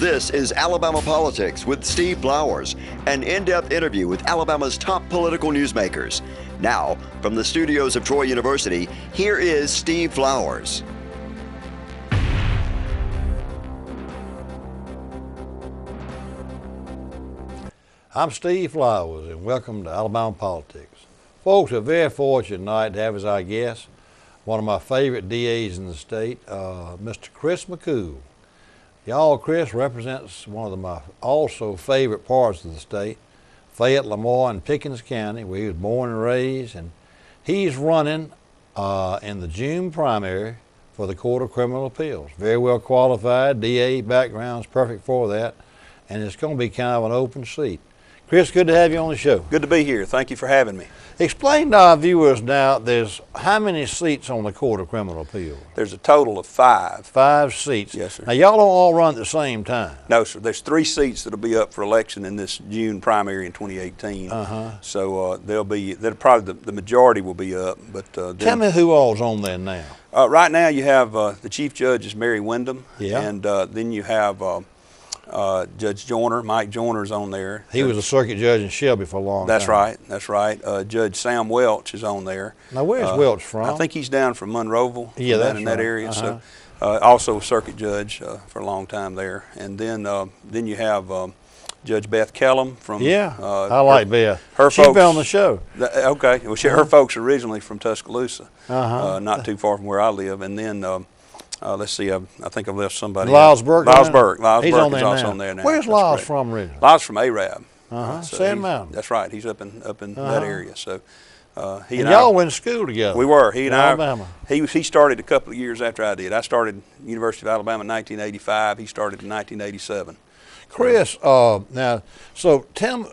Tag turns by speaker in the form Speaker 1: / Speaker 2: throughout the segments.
Speaker 1: This is Alabama Politics with Steve Flowers, an in-depth interview with Alabama's top political newsmakers. Now, from the studios of Troy University, here is Steve Flowers.
Speaker 2: I'm Steve Flowers, and welcome to Alabama Politics. Folks, we're very fortunate tonight to have as our guest one of my favorite DAs in the state, Mr. Chris McCool. Y'all, Chris represents one of my also favorite parts of the state, Fayette, Lamar, and Pickens County, where he was born and raised, and he's running in the June primary for the Court of Criminal Appeals. Very well qualified, DA background's perfect for that, and it's going to be kind of an open seat. Chris, good to have you on the show.
Speaker 3: Good to be here. Thank you for having me.
Speaker 2: Explain to our viewers now, there's how many seats on the Court of Criminal Appeals?
Speaker 3: There's a total of 5.
Speaker 2: 5 seats.
Speaker 3: Yes, sir.
Speaker 2: Now, y'all don't all run at the same time.
Speaker 3: No, sir. There's 3 seats that'll be up for election in this June primary in 2018. So probably the majority will be up. But
Speaker 2: tell me who all's on there now.
Speaker 3: Right now, you have the Chief Judge is Mary Wyndham.
Speaker 2: Yeah.
Speaker 3: And then you have Judge Joyner. Mike Joyner's on there.
Speaker 2: He was a circuit judge in Shelby for a long time.
Speaker 3: That's right. That's right. Judge Sam Welch is on there.
Speaker 2: Now, where's Welch from?
Speaker 3: I think he's down from Monroeville.
Speaker 2: Yeah, that's
Speaker 3: in that
Speaker 2: right.
Speaker 3: area. So, also a circuit judge for a long time there. And then you have Judge Beth Kellum from.
Speaker 2: Yeah, I like Beth.
Speaker 3: She's
Speaker 2: been on the show.
Speaker 3: Okay. Well, her folks are originally from Tuscaloosa, not too far from where I live. And then. Let's see, I think I've left somebody.
Speaker 2: Lyles Burke.
Speaker 3: Lyles Burke is
Speaker 2: also
Speaker 3: on there now.
Speaker 2: Where's Lyles from originally?
Speaker 3: Lyles from Arab.
Speaker 2: Sand Mountain.
Speaker 3: That's right. He's up in that area. So he and
Speaker 2: y'all went to school together.
Speaker 3: We were. He and
Speaker 2: Alabama.
Speaker 3: He started a couple of years after I did. I started University of Alabama in 1985. He started in 1987.
Speaker 2: Chris, now, so tell me,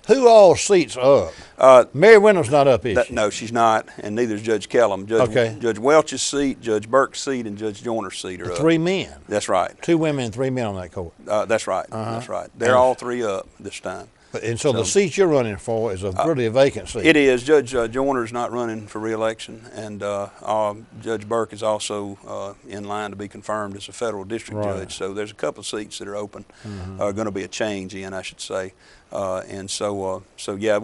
Speaker 2: who all seats are up? Mary Wyndham's not up, is she?
Speaker 3: No, she's not, and neither is Judge Kellum. Judge Welch's seat, Judge Burke's seat, and Judge Joyner's seat are up.
Speaker 2: 3 men.
Speaker 3: That's right.
Speaker 2: 2 women and 3 men on that court.
Speaker 3: That's right. That's right. They're all 3 up this time.
Speaker 2: And so the seat you're running for is really a vacant seat.
Speaker 3: It is. Judge Joyner's not running for re-election, and Judge Burke is also in line to be confirmed as a federal district judge. So there's a couple of seats that are open, going to be a change in, I should say. And so yeah,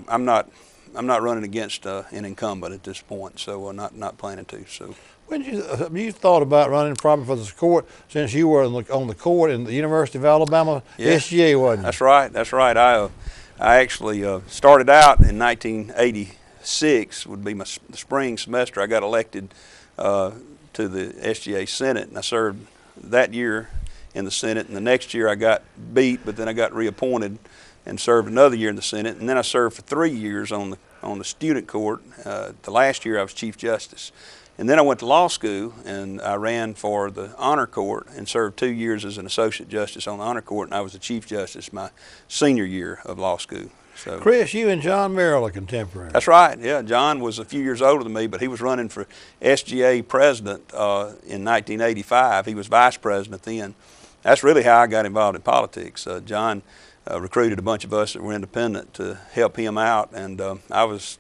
Speaker 3: I'm not running against an incumbent at this point, so not planning to. So.
Speaker 2: When you thought about running probably for this court since you were on the court in the University of Alabama SGA, wasn't you?
Speaker 3: That's right. That's right. I actually started out in 1986. Would be the spring semester. I got elected to the SGA Senate, and I served that year in the Senate. And the next year I got beat, but then I got reappointed and served another year in the Senate. And then I served for 3 years on the student court. The last year I was Chief Justice. And then I went to law school, and I ran for the honor court and served 2 years as an associate justice on the honor court, and I was the Chief Justice my senior year of law school. So,
Speaker 2: Chris, you and John Merrill are contemporaries.
Speaker 3: That's right. Yeah, John was a few years older than me, but he was running for SGA president in 1985. He was vice president then. That's really how I got involved in politics. John recruited a bunch of us that were independent to help him out, and I was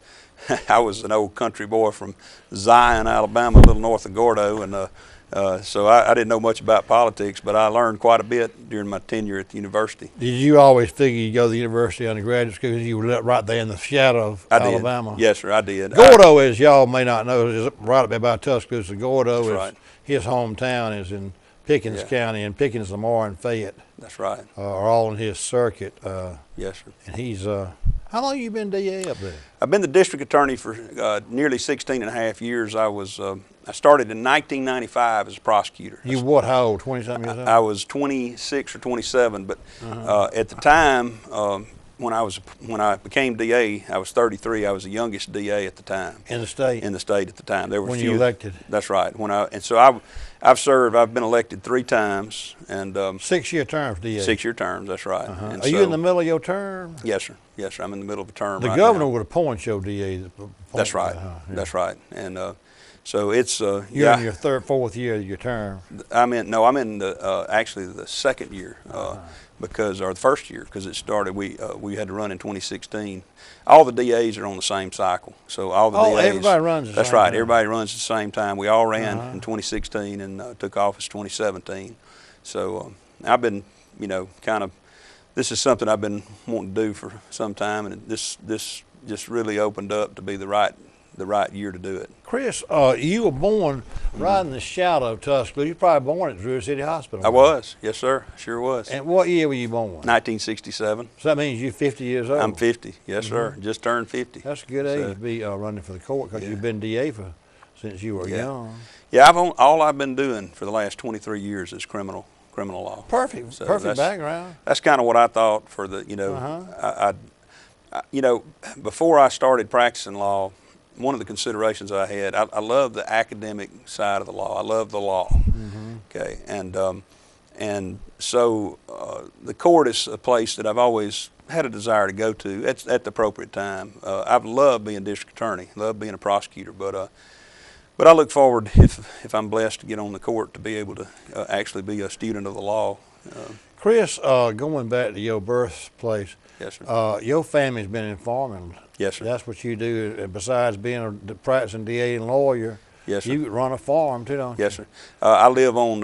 Speaker 3: an old country boy from Zion, Alabama, a little north of Gordo, and so I didn't know much about politics, but I learned quite a bit during my tenure at the university.
Speaker 2: Did you always figure you'd go to the university undergraduate school because you were right there in the shadow of Alabama?
Speaker 3: Yes, sir, I did.
Speaker 2: Gordo, as y'all may not know, is right up there by Tuscaloosa. Gordo his hometown is in Pickens County, and Pickens, Lamar, and Fayette.
Speaker 3: That's right.
Speaker 2: Are all in his circuit.
Speaker 3: Yes, sir.
Speaker 2: And he's, how long have you been DA up there?
Speaker 3: I've been the district attorney for nearly 16 and a half years. I started in 1995 as a prosecutor.
Speaker 2: You what, how old, 20-something years old?
Speaker 3: I was 26 or 27, but at the time, when I became DA, I was 33. I was the youngest DA at the time.
Speaker 2: In the state?
Speaker 3: In the state at the time. There were
Speaker 2: when you elected?
Speaker 3: That's right. I've been elected 3 times. And
Speaker 2: 6-year terms, DA?
Speaker 3: 6-year terms, that's right.
Speaker 2: Are you in the middle of your term?
Speaker 3: Yes, sir. Yes, sir. I'm in the middle of a term
Speaker 2: The governor would appoint your DA.
Speaker 3: That's right. That's right. And so it's
Speaker 2: you're in your 3rd, 4th year of your term.
Speaker 3: I'm in actually the 2nd year. Because or the 1st year, because it started, we had to run in 2016. All the DAs are on the same cycle, so all the DAs.
Speaker 2: Everybody runs.
Speaker 3: That's right. Everybody runs at the same time. We all ran in 2016 and took office 2017. So I've been, kind of, this is something I've been wanting to do for some time, and this just really opened up to be the right year to do it.
Speaker 2: Chris, you were born right in the shadow of Tuscaloosa. You were probably born at Drury City Hospital.
Speaker 3: I was, yes, sir, sure was.
Speaker 2: And what year were you born?
Speaker 3: 1967.
Speaker 2: So that means you're 50 years old.
Speaker 3: I'm 50, yes, sir. Just turned 50.
Speaker 2: That's a good age to be running for the court, because you've been DA since you were young.
Speaker 3: Yeah, all I've been doing for the last 23 years is criminal law.
Speaker 2: Perfect,
Speaker 3: So
Speaker 2: perfect background.
Speaker 3: That's kind of what I thought for the, before I started practicing law, one of the considerations I had, I love the academic side of the law. I love the law. Okay, and so the court is a place that I've always had a desire to go to at the appropriate time. I've loved being district attorney, loved being a prosecutor, but I look forward, if I'm blessed to get on the court, to be able to actually be a student of the law.
Speaker 2: Chris, going back to your birthplace,
Speaker 3: yes, sir.
Speaker 2: Your family's been in farming.
Speaker 3: Yes, sir.
Speaker 2: That's what you do. And besides being a practicing DA and lawyer,
Speaker 3: yes, sir.
Speaker 2: You run a farm too, don't you?
Speaker 3: Yes, sir. I live on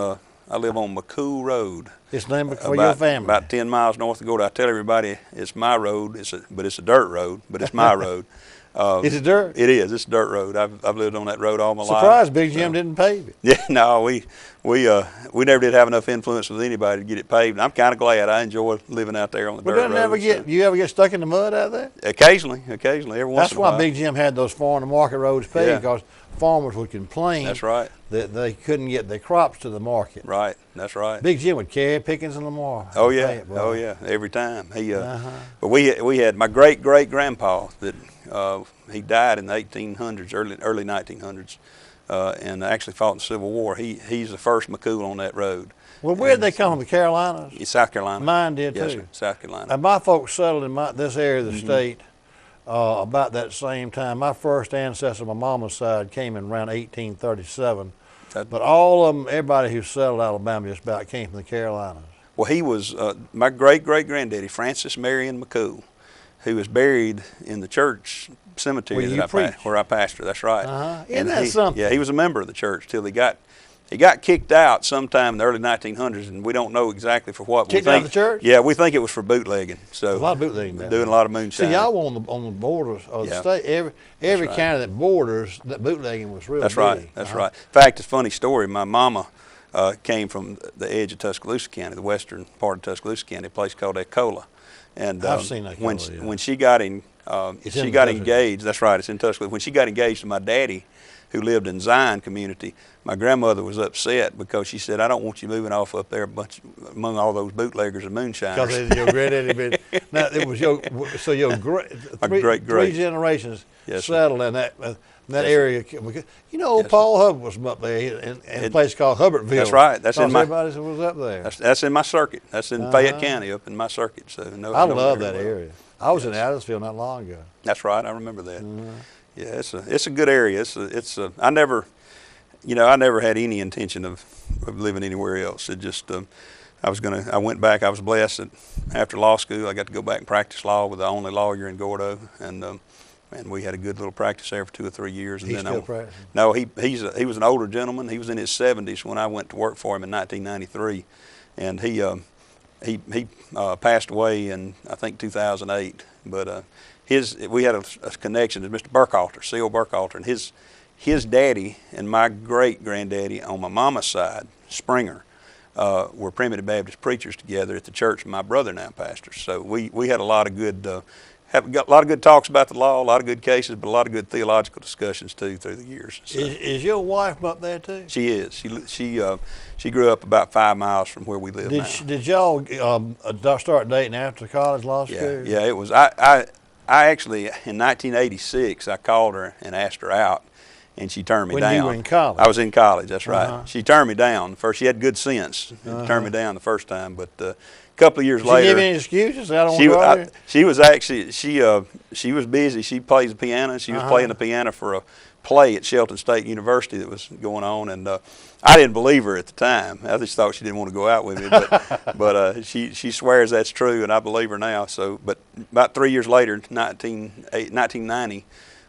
Speaker 3: McCool Road.
Speaker 2: It's named for your family.
Speaker 3: About 10 miles north of Gordon. I tell everybody it's my road. But it's a dirt road. But it's my road.
Speaker 2: Is it dirt?
Speaker 3: It is. It's a dirt road. I've lived on that road all my life.
Speaker 2: Surprised Big Jim didn't pave it.
Speaker 3: Yeah, no, we never did have enough influence with anybody to get it paved. And I'm kind of glad. I enjoy living out there on the dirt road.
Speaker 2: You ever get stuck in the mud out there?
Speaker 3: Occasionally, every once in a while.
Speaker 2: That's why Big Jim had those farm to market roads paved, because farmers would complain.
Speaker 3: That's right.
Speaker 2: That they couldn't get their crops to the market.
Speaker 3: Right. That's right.
Speaker 2: Big Jim would carry Pickens and Lamar.
Speaker 3: Oh yeah. Oh yeah. Every time. But we had my great grandpa that he died in the 1800s, early 1900s, and actually fought in the Civil War. He's the first McCool on that road.
Speaker 2: Well, where'd they come from? The Carolinas?
Speaker 3: South Carolina.
Speaker 2: Mine did too.
Speaker 3: Yes, sir. South Carolina.
Speaker 2: And my folks settled in this area of the state about that same time. My first ancestor, my mama's side, came in around 1837. But all of them, everybody who settled Alabama just about came from the Carolinas.
Speaker 3: Well, he was my great-great-granddaddy, Francis Marion McCool, who was buried in the church cemetery where I pastor. That's right.
Speaker 2: Isn't that something?
Speaker 3: Yeah, he was a member of the church till he got kicked out sometime in the early 1900s, and we don't know exactly for what.
Speaker 2: Kicked out of the church?
Speaker 3: Yeah, we think it was for bootlegging. So
Speaker 2: a lot of bootlegging.
Speaker 3: Doing a lot of moonshine.
Speaker 2: See, y'all were on the borders of the state. Every county that borders, that bootlegging was real big.
Speaker 3: That's right. That's right. In fact, it's a funny story. My mama came from the edge of Tuscaloosa County, the western part of Tuscaloosa County, a place called Ecola. And
Speaker 2: I've seen that.
Speaker 3: When she got engaged. That's right. It's in Tuscaloosa. When she got engaged to my daddy, who lived in Zion community, my grandmother was upset because she said, "I don't want you moving off up there among all those bootleggers and moonshiners."
Speaker 2: Because your granddaddy now it was three generations settled in that area. You know, Paul Hubbard was from up there in a place called Hubbardsville.
Speaker 3: That's right.
Speaker 2: Everybody was up there.
Speaker 3: That's in my circuit. That's in Fayette County, up in my circuit. So
Speaker 2: I love that area. I was in Adamsville not long ago.
Speaker 3: That's right. I remember that. Yeah, it's a good area. I never had any intention of living anywhere else. It just I went back. I was blessed that after law school I got to go back and practice law with the only lawyer in Gordo, and we had a good little practice there for 2 or 3 years. And
Speaker 2: He's still practicing?
Speaker 3: No, he was an older gentleman. He was in his 70s when I went to work for him in 1993, and he passed away in I think 2008. But we had a connection to Mr. Burkhalter, C.O. Burkhalter, and his daddy and my great-granddaddy on my mama's side, Springer, were Primitive Baptist preachers together at the church my brother now pastors. So we had a lot of good got a lot of good talks about the law, a lot of good cases, but a lot of good theological discussions too through the years. So,
Speaker 2: is your wife from up there too?
Speaker 3: She is. She grew up about 5 miles from where we live now.
Speaker 2: Did y'all start dating after college, law school?
Speaker 3: Yeah. It was. I actually in 1986 I called her and asked her out, and she turned me down.
Speaker 2: When you were in college?
Speaker 3: I was in college. That's right. She turned me down first. She had good sense. Turned me down the first time, but. A couple of years later,
Speaker 2: did she give any excuses? I don't want to
Speaker 3: she was actually she was busy. She plays the piano. She was playing the piano for a play at Shelton State University that was going on, and I didn't believe her at the time. I just thought she didn't want to go out with me, but she swears that's true, and I believe her now. So, but about 3 years later, 1990.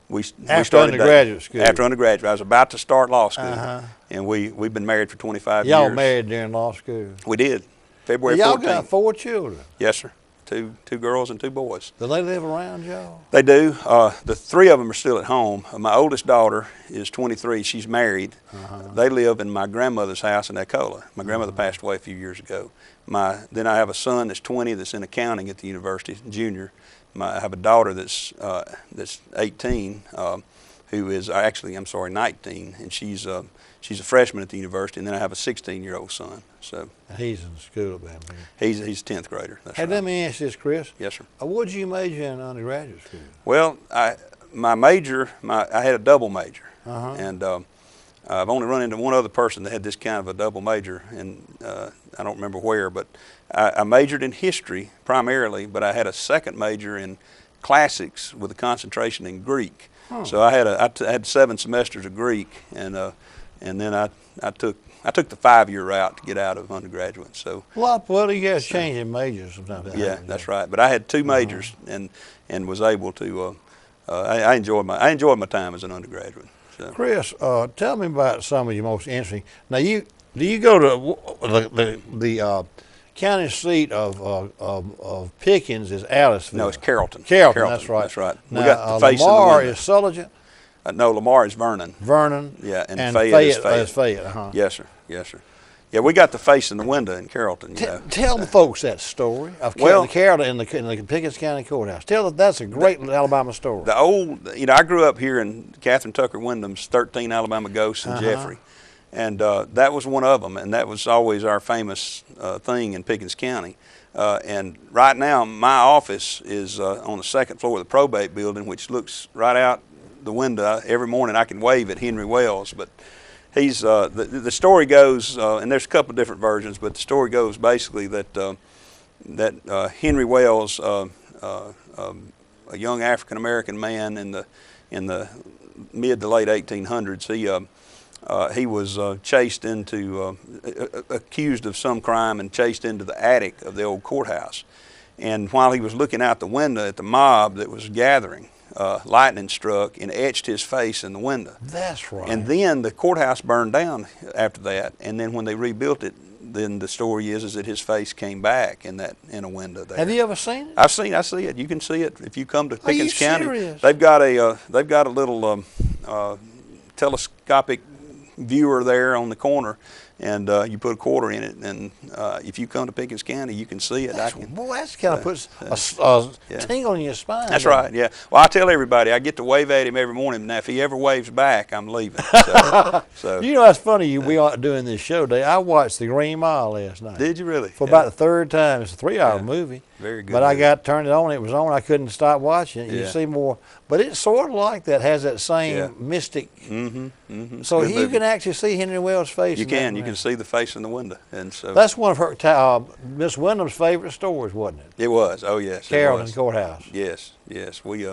Speaker 3: We started
Speaker 2: undergraduate school.
Speaker 3: After undergraduate, I was about to start law school, and we've been married for 25 years.
Speaker 2: Y'all married during law school?
Speaker 3: We did. February
Speaker 2: Y'all
Speaker 3: 14th.
Speaker 2: got 4 children.
Speaker 3: Yes, sir. Two girls and 2 boys.
Speaker 2: Do they live around y'all?
Speaker 3: They do. The 3 of them are still at home. My oldest daughter is 23. She's married. They live in my grandmother's house in Ecola. My grandmother passed away a few years ago. Then I have a son that's 20 that's in accounting at the university, junior. I have a daughter that's 18, who is actually, I'm sorry, 19, and she's a freshman at the university. And then I have a 16-year-old son. So
Speaker 2: He's in school down here.
Speaker 3: he's a 10th grader. That's
Speaker 2: Hey,
Speaker 3: right.
Speaker 2: let me ask this, Chris.
Speaker 3: Yes, sir.
Speaker 2: What did you major in undergraduate school?
Speaker 3: Well, my major, I had a double major, and I've only run into one other person that had this kind of a double major, and I don't remember where, but I majored in history primarily, but I had a second major in classics with a concentration in Greek. So I had 7 semesters of Greek, and then I took the 5-year route to get out of undergraduate. So
Speaker 2: Well, you guys changing majors sometimes.
Speaker 3: yeah, that's right. But I had 2 majors, and was able to. I enjoyed my time as an undergraduate. So.
Speaker 2: Chris, tell me about some of your most interesting. Now, do you go to the county seat of Pickens is Aliceville?
Speaker 3: No, it's Carrollton.
Speaker 2: Carrollton, that's right.
Speaker 3: That's right.
Speaker 2: Now,
Speaker 3: We got the face
Speaker 2: Lamar
Speaker 3: in the window.
Speaker 2: is Sulligent.
Speaker 3: No, Lamar is Vernon.
Speaker 2: Vernon.
Speaker 3: Yeah, and
Speaker 2: Fayette
Speaker 3: is Fayette.
Speaker 2: is Fayette.
Speaker 3: Yes, sir. Yes, sir. Yeah, we got the face in the window in Carrollton. You know.
Speaker 2: Tell the folks that story of Carrollton in the Pickens County Courthouse. Tell them that's a great Alabama story.
Speaker 3: The old, I grew up here in Catherine Tucker Wyndham's 13 Alabama Ghosts in Jeffrey, and that was one of them, and that was always our famous thing in Pickens County. And right now, my office is on the 2nd floor of the probate building, which looks right out the window. Every morning I can wave at Henry Wells, but he's the story goes, and there's a couple of different versions, but the story goes basically that Henry Wells, a young African American man in the mid to late 1800s, he was chased into, accused of some crime and chased into the attic of the old courthouse. And while he was looking out the window at the mob that was gathering, lightning struck and etched his face in the window.
Speaker 2: That's right.
Speaker 3: And then the courthouse burned down after that. And then when they rebuilt it, then the story is that his face came back in a window there.
Speaker 2: Have you ever seen it?
Speaker 3: I see it. You can see it if you come to Pickens County.
Speaker 2: Serious?
Speaker 3: They've got a little telescopic viewer there on the corner, and you put a quarter in it, and if you come to Pickens County, you can see it.
Speaker 2: That's kind of puts a tingle in your spine.
Speaker 3: That's right, yeah. Well, I tell everybody, I get to wave at him every morning. Now, if he ever waves back, I'm leaving. So.
Speaker 2: You know, that's funny. We are doing this show today. I watched The Green Mile last night.
Speaker 3: Did you really?
Speaker 2: For about the 3rd time. It's a 3-hour movie.
Speaker 3: Very good.
Speaker 2: But I got turned it on. It was on. I couldn't stop watching it. You
Speaker 3: Yeah.
Speaker 2: see more. But it's sort of like that. Has that same mystic. So
Speaker 3: Good
Speaker 2: you
Speaker 3: movie.
Speaker 2: can actually see Henry Wells' face.
Speaker 3: You
Speaker 2: in that
Speaker 3: can. You
Speaker 2: movie.
Speaker 3: can see the face in the window, and so.
Speaker 2: That's one of her, Miss Wyndham's favorite stories, wasn't it?
Speaker 3: It was. Oh yes.
Speaker 2: Carrollton
Speaker 3: It was.
Speaker 2: Courthouse.
Speaker 3: Yes. We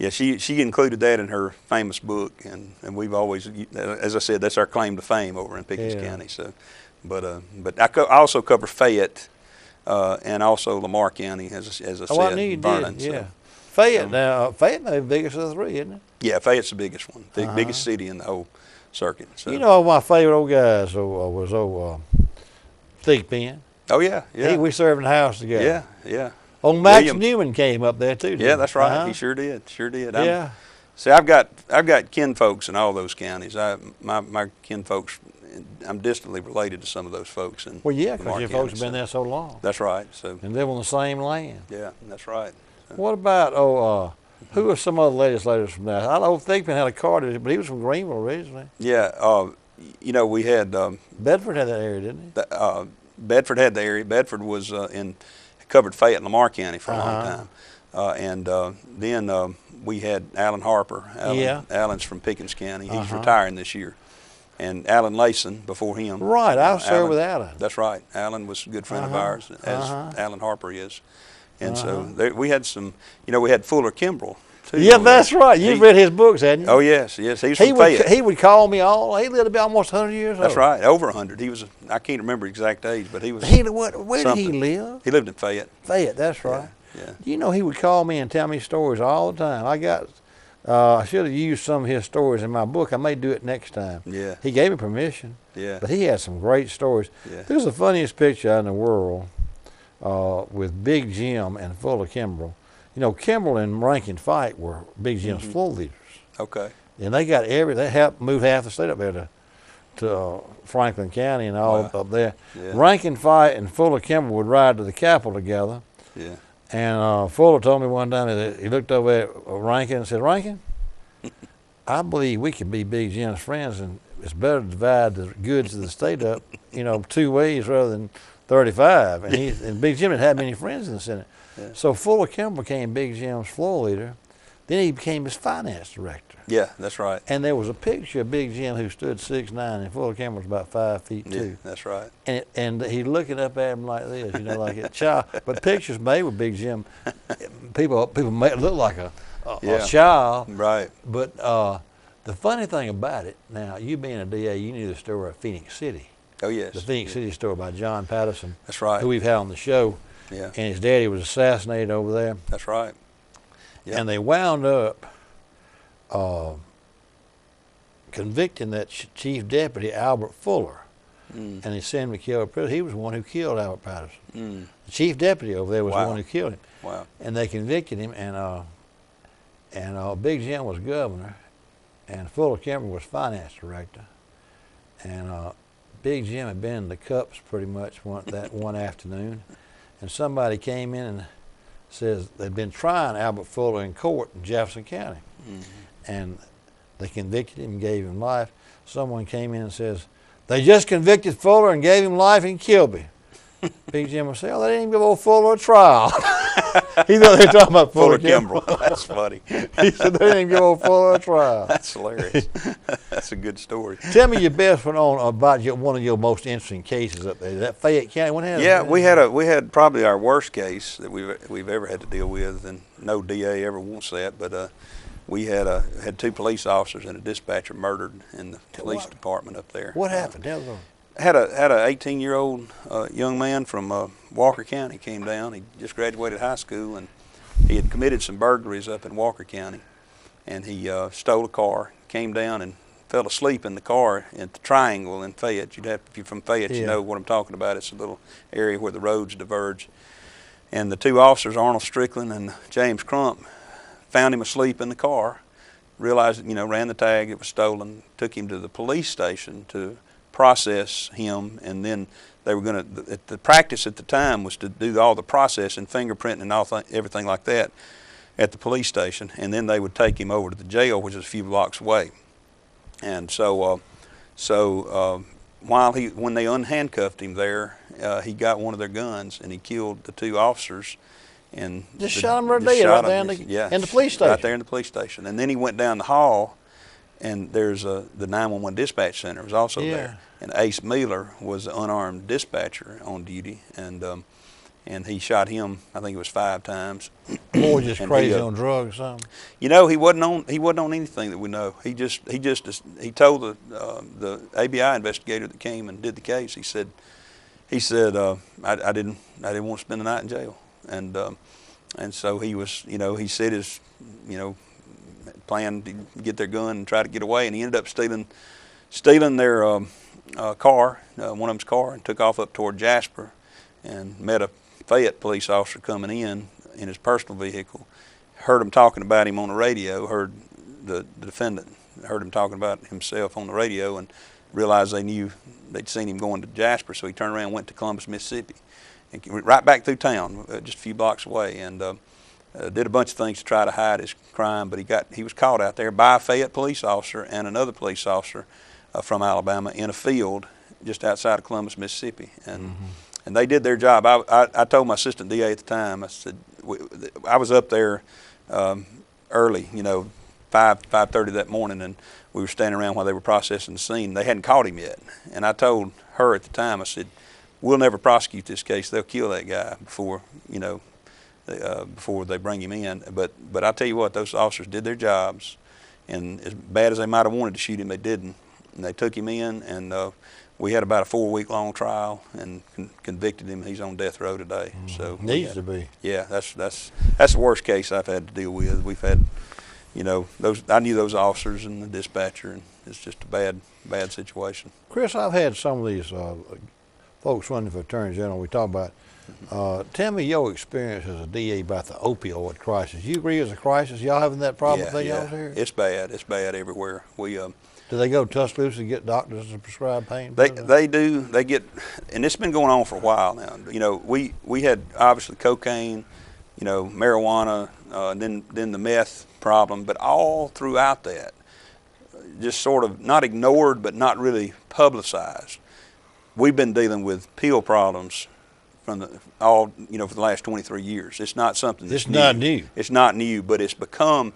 Speaker 3: she included that in her famous book, and we've always, as I said, that's our claim to fame over in Pickens County. So, but I also cover Fayette, and also Lamar County, as I said,
Speaker 2: I knew you
Speaker 3: Vernon.
Speaker 2: did. Yeah.
Speaker 3: So,
Speaker 2: Fayette now. Fayette may be the biggest of the 3, isn't it?
Speaker 3: yeah, Fayette's the biggest one, the biggest city in the whole circuit. So.
Speaker 2: You know, my favorite old guys was Thigpen.
Speaker 3: Oh yeah, yeah.
Speaker 2: We served in the house together.
Speaker 3: Yeah, yeah.
Speaker 2: Old Max
Speaker 3: William.
Speaker 2: Newman came up there too. Didn't
Speaker 3: Yeah,
Speaker 2: he?
Speaker 3: that's right. He sure did.
Speaker 2: Yeah.
Speaker 3: See, I've got kinfolks in all those counties. My kinfolks, I'm distantly related to some of those folks.
Speaker 2: Well, yeah, because
Speaker 3: Lamar
Speaker 2: your
Speaker 3: County,
Speaker 2: folks have been there so long.
Speaker 3: That's right. So
Speaker 2: And live on the same land.
Speaker 3: yeah, that's right. So,
Speaker 2: What about, who are some other legislators from there? I know Thigpen had a Carter, but he was from Greenville originally.
Speaker 3: yeah, we had
Speaker 2: Bedford had that area, didn't he?
Speaker 3: Bedford had the area. Bedford was covered Fayette and Lamar County for a long time, and then we had Alan Harper. Alan's from Pickens County. He's retiring this year. And Alan Layson before him.
Speaker 2: Right, I was there with Alan.
Speaker 3: That's right. Alan was a good friend of ours, as Alan Harper is. And so we had some, we had Fuller Kimbrell, too.
Speaker 2: Yeah, that's right. You've read his books, hadn't you?
Speaker 3: Oh, yes. He's from Fayette.
Speaker 2: He would call me he lived to be almost 100 years old.
Speaker 3: That's right, over 100. He was, I can't remember exact age, but he was.
Speaker 2: Where did he live?
Speaker 3: He lived in Fayette.
Speaker 2: Fayette, that's right.
Speaker 3: Yeah.
Speaker 2: You know, he would call me and tell me stories all the time. I got I should have used some of his stories in my book. I may do it next time.
Speaker 3: Yeah.
Speaker 2: He gave me permission.
Speaker 3: Yeah.
Speaker 2: But he had some great stories.
Speaker 3: Yeah.
Speaker 2: This is the funniest picture in the world with Big Jim and Fuller Kimbrell. You know, Kimbrell and Rankin Fight were Big Jim's floor leaders.
Speaker 3: Okay.
Speaker 2: And they got they helped move half the state up there to Franklin County and all up there.
Speaker 3: Yeah.
Speaker 2: Rankin Fight and Fuller Kimbrell would ride to the Capitol together.
Speaker 3: Yeah.
Speaker 2: And Fuller told me one time that he looked over at Rankin and said, "Rankin, I believe we can be Big Jim's friends, and it's better to divide the goods of the state up, 2 ways rather than 35." And Big Jim didn't have many friends in the Senate.
Speaker 3: Yeah.
Speaker 2: So Fuller Kimbrell became Big Jim's floor leader. Then he became his finance director.
Speaker 3: Yeah, that's right.
Speaker 2: And there was a picture of Big Jim who stood 6'9", and Fuller Kimbrell was about 5 feet 2.
Speaker 3: Yeah, that's right.
Speaker 2: And he looking up at him like this, like a child. But pictures made with Big Jim, people made it look like a child.
Speaker 3: Right.
Speaker 2: But the funny thing about it, now you being a DA, you knew the story of Phoenix City.
Speaker 3: Oh, yes.
Speaker 2: The Phoenix City story by John Patterson.
Speaker 3: That's right.
Speaker 2: Who we've had on the show.
Speaker 3: Yeah.
Speaker 2: And his daddy was assassinated over there.
Speaker 3: That's right. Yeah.
Speaker 2: And they wound up convicting that chief deputy, Albert Fuller. And they sent him to kill prison. He was the one who killed Albert Patterson. The chief deputy over there was the one who killed him.
Speaker 3: Wow.
Speaker 2: And they convicted him, and Big Jim was governor, and Fuller Kimbrell was finance director. And Big Jim had been in the cups pretty much that one afternoon, and somebody came in and says they'd been trying Albert Fuller in court in Jefferson County, and they convicted him and gave him life. Someone came in and says, "They just convicted Fuller and gave him life and killed me." Big Jim would say, "Oh, they didn't even give old Fuller a trial." He thought they were talking about Fuller Kimbrell.
Speaker 3: That's funny.
Speaker 2: He said they didn't give old Fuller a trial.
Speaker 3: That's hilarious. That's a good story.
Speaker 2: Tell me your best one about one of your most interesting cases up there. That Fayette County.
Speaker 3: We had probably our worst case that we've ever had to deal with, and no DA ever wants that. But we had 2 police officers and a dispatcher murdered in the police department up there.
Speaker 2: What happened?
Speaker 3: Had a 18-year-old young man from Walker County came down. He just graduated high school, and he had committed some burglaries up in Walker County. And he stole a car, came down and fell asleep in the car at the Triangle in Fayette. If you're from Fayette, you know what I'm talking about. It's a little area where the roads diverge. And the 2 officers, Arnold Strickland and James Crump, found him asleep in the car, realized, ran the tag, it was stolen, took him to the police station to process him, and then they were going to, the practice at the time was to do all the processing, fingerprinting and everything like that at the police station, and then they would take him over to the jail, which is a few blocks away. And so when they unhandcuffed him there, he got one of their guns and he killed the 2 officers. And
Speaker 2: shot him right there in the police station.
Speaker 3: Right there in the police station. And then he went down the hall, and there's the 911 dispatch center was also there. And Ace Mealer was the unarmed dispatcher on duty, and he shot him, I think it was 5 times.
Speaker 2: Boy, just crazy on drugs or something.
Speaker 3: He wasn't on anything that we know. He told the ABI investigator that came and did the case. He said I didn't want to spend the night in jail. And so he was, he said his, plan to get their gun and try to get away, and he ended up stealing their car, one of them's car, and took off up toward Jasper, and met a Fayette police officer coming in his personal vehicle. Heard him talking about him on the radio. Heard the defendant heard him talking about himself on the radio, and realized they'd seen him going to Jasper, so he turned around and went to Columbus, Mississippi. And went right back through town, just a few blocks away, and did a bunch of things to try to hide his crime. But he was caught out there by a Fayette police officer and another police officer from Alabama in a field just outside of Columbus, Mississippi, and they did their job. I told my assistant DA at the time, I said, I was up there early, 5:30 that morning, and we were standing around while they were processing the scene. They hadn't caught him yet, and I told her at the time, I said, "We'll never prosecute this case. They'll kill that guy before they bring him in." But I tell you what, those officers did their jobs, and as bad as they might have wanted to shoot him, they didn't. And they took him in, and we had about a 4-week-long trial and convicted him. He's on death row today. So
Speaker 2: needs to be.
Speaker 3: Yeah, that's the worst case I've had to deal with. We've had I knew those officers and the dispatcher, and it's just a bad situation.
Speaker 2: Chris, I've had some of these folks running for Attorney General we talk about. Tell me your experience as a DA about the opioid crisis. You agree it's a crisis? Y'all having that problem y'all here?
Speaker 3: It's bad. It's bad everywhere.
Speaker 2: Do they go to Tuscaloosa to get doctors to prescribe pain?
Speaker 3: They do. They get, and it's been going on for a while now. We had obviously cocaine, marijuana, then the meth problem, but all throughout that, just sort of not ignored but not really publicized. We've been dealing with pill problems for the last 23 years. It's not something that's
Speaker 2: not new.
Speaker 3: It's not new, but it's become,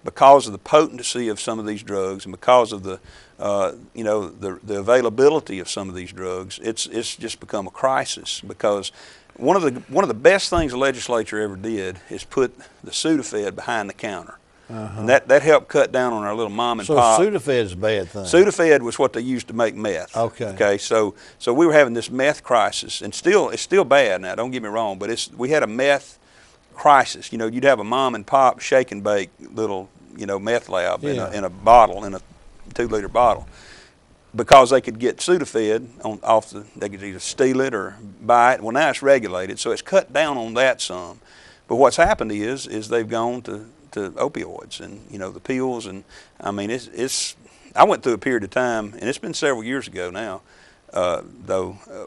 Speaker 3: because of the potency of some of these drugs and because of the availability of some of these drugs, it's just become a crisis. Because one of the best things the legislature ever did is put the Sudafed behind the counter. And that helped cut down on our little mom and pop.
Speaker 2: So Sudafed is a bad thing.
Speaker 3: Sudafed was what they used to make meth. Okay. So we were having this meth crisis, and it's still bad now. Don't get me wrong, but we had a meth crisis. You'd have a mom and pop shake and bake little meth lab in a bottle, in a 2-liter bottle, because they could get Sudafed they could either steal it or buy it. Well, now it's regulated, so it's cut down on that some. But what's happened is they've gone to opioids and the pills, and I mean I went through a period of time, and it's been several years ago now,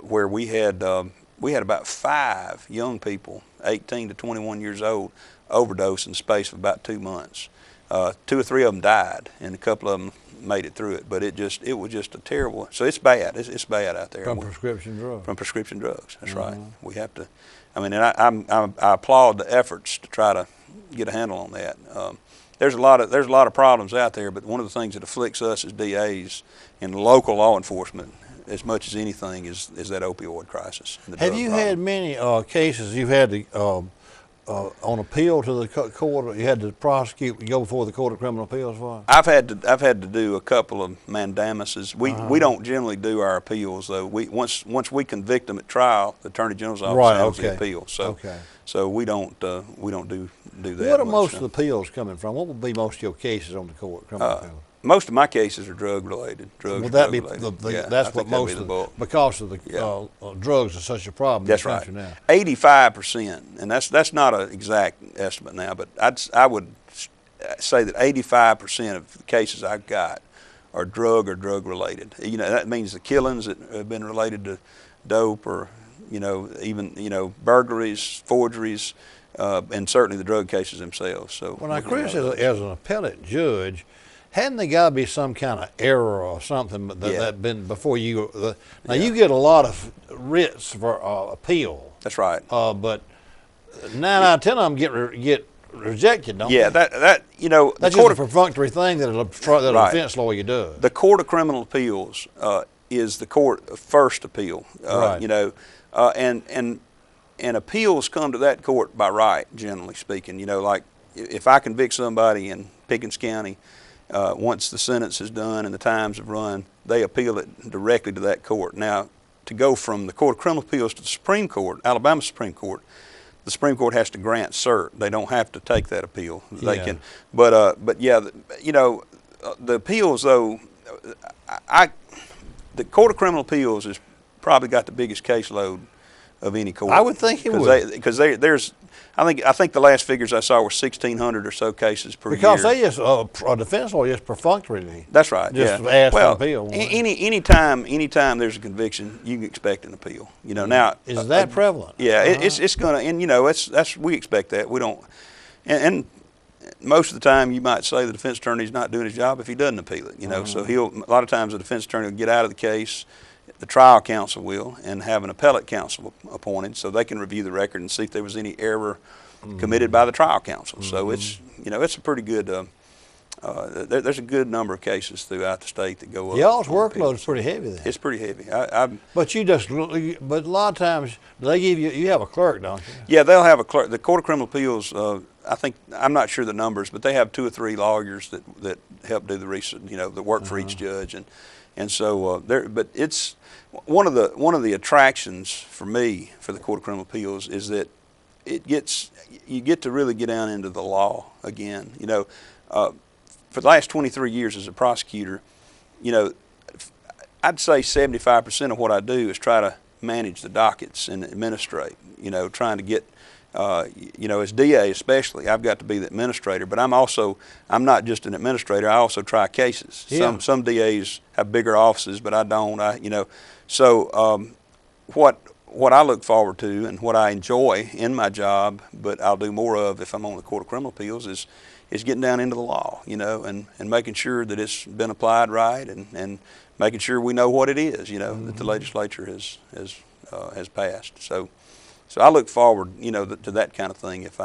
Speaker 3: where we had about 5 young people, 18 to 21 years old, overdose in the space of about 2 months. 2 or 3 of them died, and a couple of them made it through it. But it was just a terrible. So it's bad. It's bad out there.
Speaker 2: From prescription drugs.
Speaker 3: From prescription drugs. That's right. We have to. I mean, and I applaud the efforts to try to get a handle on that. There's a lot of problems out there, but one of the things that afflicts us as DAs and local law enforcement as much as anything is that opioid crisis.
Speaker 2: Have you had many cases you've had to on appeal to the court? You had to prosecute, go before the Court of Criminal Appeals for?
Speaker 3: I've had to do a couple of mandamuses. We don't generally do our appeals though. Once we convict them at trial, the Attorney General's office handles the appeal. So we don't do that.
Speaker 2: What are most of the appeals coming from? What would be most of your cases on the Court of Criminal Appeals?
Speaker 3: Most of my cases are drug related.
Speaker 2: Would that be that's what most of the, because of the drugs are such a problem
Speaker 3: that's
Speaker 2: in the country
Speaker 3: right.
Speaker 2: now.
Speaker 3: 85%, and that's not an exact estimate now, but I would say that 85% of the cases I've got are drug or drug related. That means the killings that have been related to dope, or even burglaries, forgeries, and certainly the drug cases themselves. So
Speaker 2: when I Chris, as an appellate judge, hadn't there got to be some kind of error or something that been before you? Now you get a lot of writs for appeal.
Speaker 3: That's right.
Speaker 2: But 9 out of 10 of them get rejected, don't they?
Speaker 3: Yeah, that's
Speaker 2: just a perfunctory thing that an defense lawyer does.
Speaker 3: The Court of Criminal Appeals is the court of first appeal.
Speaker 2: Right.
Speaker 3: And appeals come to that court by right, generally speaking. Like if I convict somebody in Pickens County, once the sentence is done and the times have run, they appeal it directly to that court. Now, to go from the Court of Criminal Appeals to the Supreme Court, Alabama Supreme Court, the Supreme Court has to grant cert. They don't have to take that appeal. They can, but the appeals though, the Court of Criminal Appeals has probably got the biggest caseload of any court.
Speaker 2: I would think it would,
Speaker 3: because there's. I think the last figures I saw were 1,600 or so cases per year.
Speaker 2: Because they just a defense lawyer just perfunctorily.
Speaker 3: That's right.
Speaker 2: Just ask for an appeal.
Speaker 3: Anytime there's a conviction, you can expect an appeal. Now
Speaker 2: is that prevalent?
Speaker 3: Yeah, it's gonna, and we expect that. We don't, and most of the time you might say the defense attorney's not doing his job if he doesn't appeal it. So a lot of times the defense attorney will get out of the case. The trial counsel will, and have an appellate counsel appointed so they can review the record and see if there was any error committed by the trial counsel. So it's a pretty good. There's a good number of cases throughout the state that go up.
Speaker 2: Y'all's workload is pretty heavy then.
Speaker 3: It's pretty heavy.
Speaker 2: But a lot of times they give you have a clerk, don't you?
Speaker 3: Yeah, they'll have a clerk. The Court of Criminal Appeals, I'm not sure the numbers, but they have 2 or 3 lawyers that help do the recent, that work for each judge, and so but it's one of the attractions for me for the Court of Criminal Appeals is that you get to really get down into the law again. for the last 23 years as a prosecutor, you know, I'd say 75% of what I do is try to manage the dockets and administrate, you know, trying to get, you know, as DA especially, I've got to be the administrator, but I'm not just an administrator, I also try cases.
Speaker 2: Yeah.
Speaker 3: Some DAs have bigger offices, but I don't, you know. So what I look forward to and what I enjoy in my job, but I'll do more of if I'm on the Court of Criminal Appeals, is getting down into the law, you know, and making sure that it's been applied right, and making sure we know what it is, you know, that the legislature has passed. So I look forward, you know, to that kind of thing if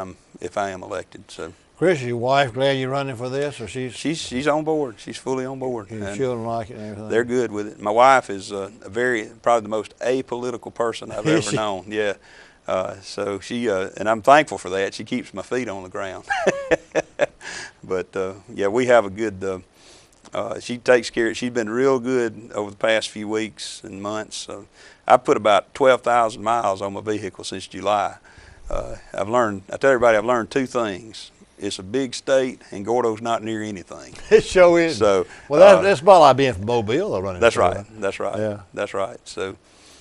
Speaker 3: I am elected. So.
Speaker 2: Chris, your wife glad you're running for this, or
Speaker 3: she's on board. She's fully on board.
Speaker 2: Your children like it and everything?
Speaker 3: They're good with it. My wife is probably the most apolitical person I've ever known. Yeah. So she, and I'm thankful for that. She keeps my feet on the ground. But yeah, we have a good, she takes care, she's been real good over the past few weeks and months. I put about 12,000 miles on my vehicle since July. I tell everybody I've learned two things. It's a big state, and Gordo's not near anything.
Speaker 2: It sure is.
Speaker 3: So,
Speaker 2: well, that's about like being from Mobile, though, running.
Speaker 3: That's right. That's right.
Speaker 2: Yeah.
Speaker 3: That's right. So.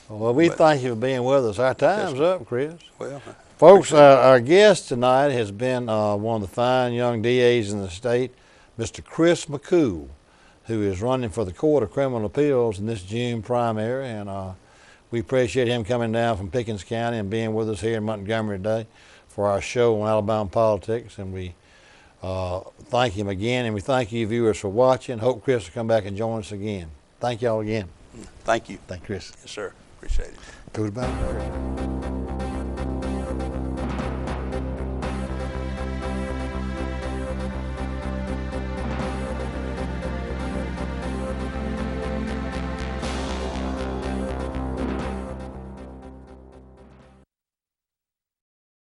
Speaker 2: Well, we thank you for being with us. Our time's up, Chris.
Speaker 3: Well,
Speaker 2: folks, our guest tonight has been one of the fine young DAs in the state, Mr. Chris McCool, who is running for the Court of Criminal Appeals in this June primary, and we appreciate him coming down from Pickens County and being with us here in Montgomery today for our show on Alabama politics, and we thank him again, and we thank you viewers for watching. Hope Chris will come back and join us again. Thank y'all again.
Speaker 3: Thank you.
Speaker 2: Thank you, Chris.
Speaker 3: Yes, sir. Appreciate it.
Speaker 2: Goes back.